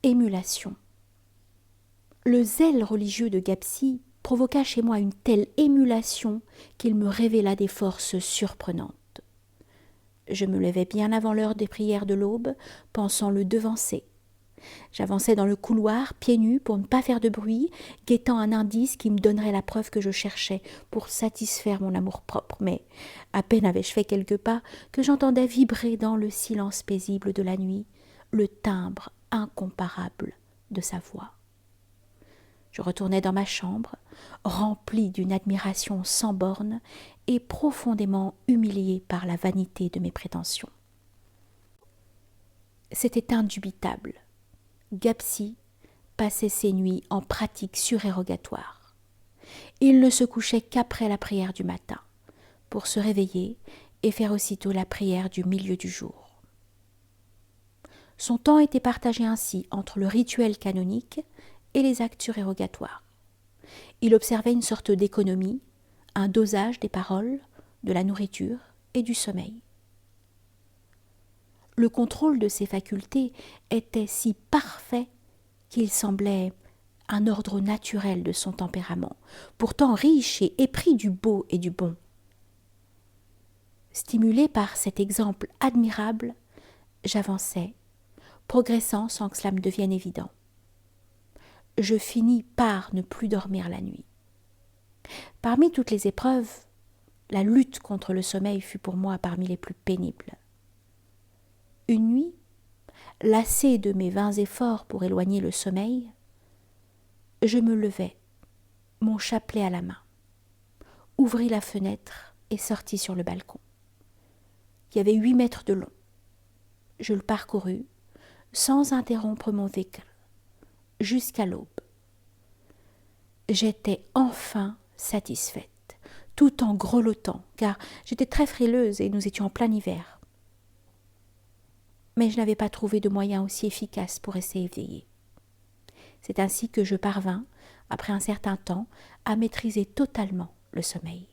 émulation. Le zèle religieux de Gapsi provoqua chez moi une telle émulation qu'il me révéla des forces surprenantes. Je me levai bien avant l'heure des prières de l'aube, pensant le devancer. J'avançais dans le couloir, pieds nus, pour ne pas faire de bruit, guettant un indice qui me donnerait la preuve que je cherchais pour satisfaire mon amour-propre. Mais à peine avais-je fait quelques pas que j'entendais vibrer dans le silence paisible de la nuit le timbre incomparable de sa voix. Je retournai dans ma chambre, rempli d'une admiration sans bornes et profondément humilié par la vanité de mes prétentions. C'était indubitable. Gapsi passait ses nuits en pratique surérogatoire. Il ne se couchait qu'après la prière du matin, pour se réveiller et faire aussitôt la prière du milieu du jour. Son temps était partagé ainsi entre le rituel canonique et les actes surérogatoires. Il observait une sorte d'économie, un dosage des paroles, de la nourriture et du sommeil. Le contrôle de ses facultés était si parfait qu'il semblait un ordre naturel de son tempérament, pourtant riche et épris du beau et du bon. Stimulé par cet exemple admirable, j'avançai, progressant sans que cela me devienne évident. Je finis par ne plus dormir la nuit. Parmi toutes les épreuves, la lutte contre le sommeil fut pour moi parmi les plus pénibles. Une nuit, lassé de mes vains efforts pour éloigner le sommeil, je me levai, mon chapelet à la main, ouvris la fenêtre et sortis sur le balcon. Il y avait 8 mètres de long. Je le parcourus, sans interrompre mon dhikr, jusqu'à l'aube. J'étais enfin satisfaite, tout en grelottant, car j'étais très frileuse et nous étions en plein hiver. Mais je n'avais pas trouvé de moyen aussi efficace pour rester éveillée. C'est ainsi que je parvins, après un certain temps, à maîtriser totalement le sommeil.